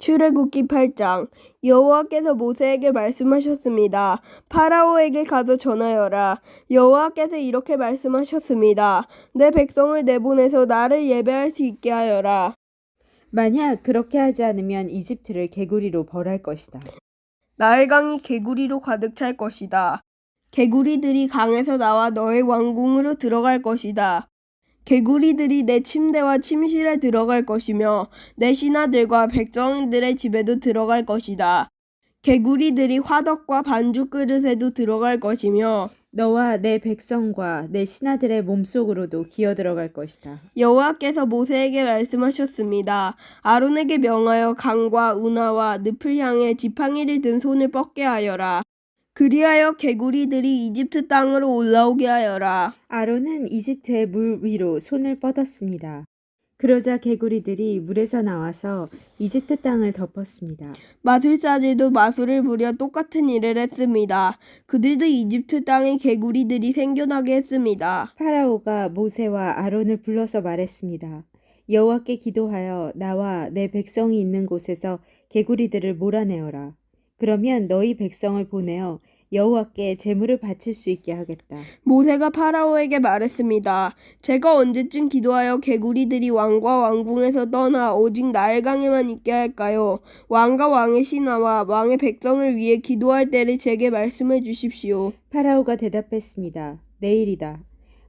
출애굽기 8장. 여호와께서 모세에게 말씀하셨습니다. 파라오에게 가서 전하여라. 여호와께서 이렇게 말씀하셨습니다. 내 백성을 내보내서 나를 예배할 수 있게 하여라. 만약 그렇게 하지 않으면 이집트를 개구리로 벌할 것이다. 나일강이 개구리로 가득 찰 것이다. 개구리들이 강에서 나와 너의 왕궁으로 들어갈 것이다. 개구리들이 내 침대와 침실에 들어갈 것이며 내 신하들과 백성들의 집에도 들어갈 것이다. 개구리들이 화덕과 반죽 그릇에도 들어갈 것이며 너와 내 백성과 내 신하들의 몸속으로도 기어 들어갈 것이다. 여호와께서 모세에게 말씀하셨습니다. 아론에게 명하여 강과 운하와 늪을 향해 지팡이를 든 손을 뻗게 하여라. 그리하여 개구리들이 이집트 땅으로 올라오게 하여라. 아론은 이집트의 물 위로 손을 뻗었습니다. 그러자 개구리들이 물에서 나와서 이집트 땅을 덮었습니다. 마술사들도 마술을 부려 똑같은 일을 했습니다. 그들도 이집트 땅에 개구리들이 생겨나게 했습니다. 파라오가 모세와 아론을 불러서 말했습니다. 여호와께 기도하여 나와 내 백성이 있는 곳에서 개구리들을 몰아내어라. 그러면 너희 백성을 보내어 여호와께 제물을 바칠 수 있게 하겠다. 모세가 파라오에게 말했습니다. 제가 언제쯤 기도하여 개구리들이 왕과 왕궁에서 떠나 오직 나일강에만 있게 할까요? 왕과 왕의 신하와 왕의 백성을 위해 기도할 때를 제게 말씀해 주십시오. 파라오가 대답했습니다. 내일이다.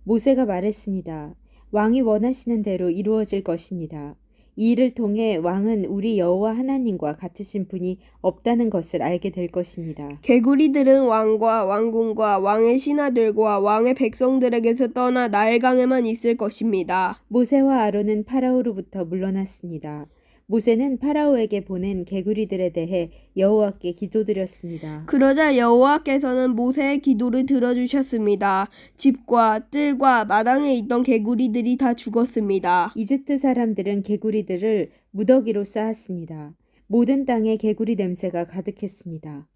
모세가 말했습니다. 왕이 원하시는 대로 이루어질 것입니다. 이 일을 통해 왕은 우리 여호와 하나님과 같으신 분이 없다는 것을 알게 될 것입니다. 개구리들은 왕과 왕궁과 왕의 신하들과 왕의 백성들에게서 떠나 나일강에만 있을 것입니다. 모세와 아론은 파라오로부터 물러났습니다. 모세는 파라오에게 보낸 개구리들에 대해 여호와께 기도드렸습니다. 그러자 여호와께서는 모세의 기도를 들어주셨습니다. 집과 뜰과 마당에 있던 개구리들이 다 죽었습니다. 이집트 사람들은 개구리들을 무더기로 쌓았습니다. 모든 땅에 개구리 냄새가 가득했습니다.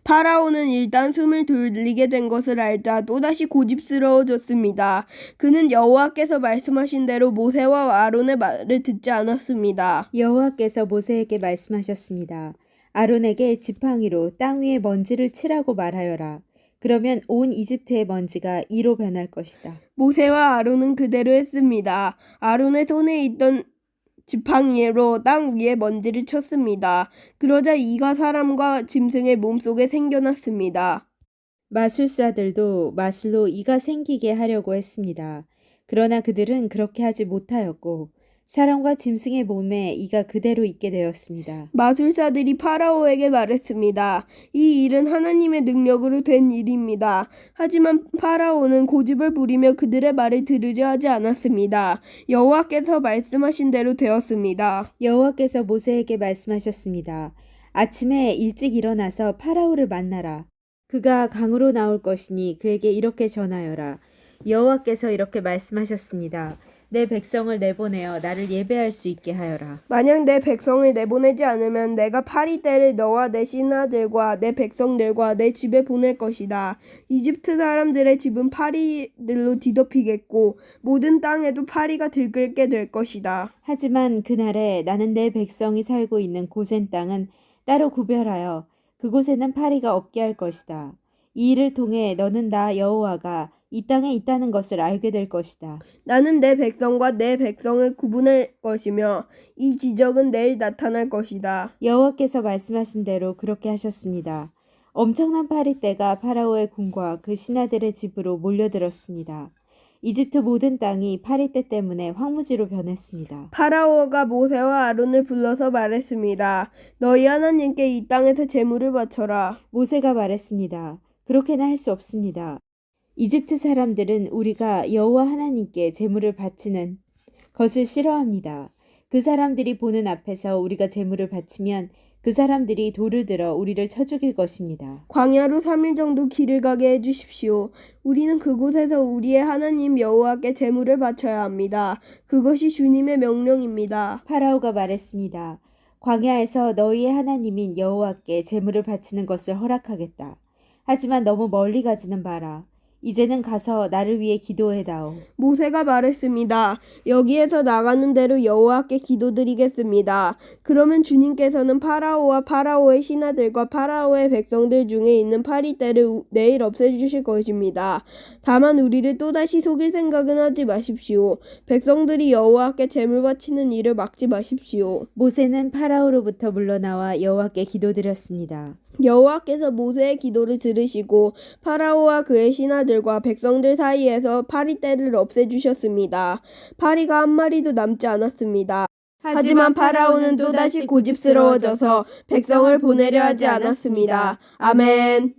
파라오는 일단 숨을 돌리게 된 것을 알자 또다시 고집스러워졌습니다. 그는 여호와께서 말씀하신 대로 모세와 아론의 말을 듣지 않았습니다. 여호와께서 모세에게 말씀하셨습니다. 아론에게 지팡이로 땅 위에 먼지를 치라고 말하여라. 그러면 온 이집트의 먼지가 이로 변할 것이다. 모세와 아론은 그대로 했습니다. 아론의 손에 있던 지팡이로 땅 위에 먼지를 쳤습니다. 그러자 이가 사람과 짐승의 몸속에 생겨났습니다. 마술사들도 마술로 이가 생기게 하려고 했습니다. 그러나 그들은 그렇게 하지 못하였고 사람과 짐승의 몸에 이가 그대로 있게 되었습니다. 마술사들이 파라오에게 말했습니다. 이 일은 하나님의 능력으로 된 일입니다. 하지만 파라오는 고집을 부리며 그들의 말을 들으려 하지 않았습니다. 여호와께서 말씀하신 대로 되었습니다. 여호와께서 모세에게 말씀하셨습니다. 아침에 일찍 일어나서 파라오를 만나라. 그가 강으로 나올 것이니 그에게 이렇게 전하여라. 여호와께서 이렇게 말씀하셨습니다. 내 백성을 내보내어 나를 예배할 수 있게 하여라. 만약 내 백성을 내보내지 않으면 내가 파리떼를 너와 내 신하들과 내 백성들과 내 집에 보낼 것이다. 이집트 사람들의 집은 파리들로 뒤덮이겠고 모든 땅에도 파리가 들끓게 될 것이다. 하지만 그날에 나는 내 백성이 살고 있는 고센 땅은 따로 구별하여 그곳에는 파리가 없게 할 것이다. 이 일을 통해 너는 나 여호와가 이 땅에 있다는 것을 알게 될 것이다. 나는 내 백성과 내 백성을 구분할 것이며 이 기적은 내일 나타날 것이다. 여호와께서 말씀하신 대로 그렇게 하셨습니다. 엄청난 파리떼가 파라오의 궁과 그 신하들의 집으로 몰려들었습니다. 이집트 모든 땅이 파리떼 때문에 황무지로 변했습니다. 파라오가 모세와 아론을 불러서 말했습니다. 너희 하나님께 이 땅에서 제물을 바쳐라. 모세가 말했습니다. 그렇게는 할 수 없습니다. 이집트 사람들은 우리가 여호와 하나님께 제물을 바치는 것을 싫어합니다. 그 사람들이 보는 앞에서 우리가 제물을 바치면 그 사람들이 돌을 들어 우리를 쳐 죽일 것입니다. 광야로 3일 정도 길을 가게 해주십시오. 우리는 그곳에서 우리의 하나님 여호와께 제물을 바쳐야 합니다. 그것이 주님의 명령입니다. 파라오가 말했습니다. 광야에서 너희의 하나님인 여호와께 제물을 바치는 것을 허락하겠다. 하지만 너무 멀리 가지는 마라. 이제는 가서 나를 위해 기도해다오. 모세가 말했습니다. 여기에서 나가는 대로 여호와께 기도드리겠습니다. 그러면 주님께서는 파라오와 파라오의 신하들과 파라오의 백성들 중에 있는 파리떼를 내일 없애주실 것입니다. 다만 우리를 또다시 속일 생각은 하지 마십시오. 백성들이 여호와께 제물 바치는 일을 막지 마십시오. 모세는 파라오로부터 물러나와 여호와께 기도드렸습니다. 여호와께서 모세의 기도를 들으시고 파라오와 그의 신하들과 백성들 사이에서 파리떼를 없애주셨습니다. 파리가 한 마리도 남지 않았습니다. 하지만 파라오는 또다시 고집스러워져서 백성을 보내려 하지 않았습니다. 아멘.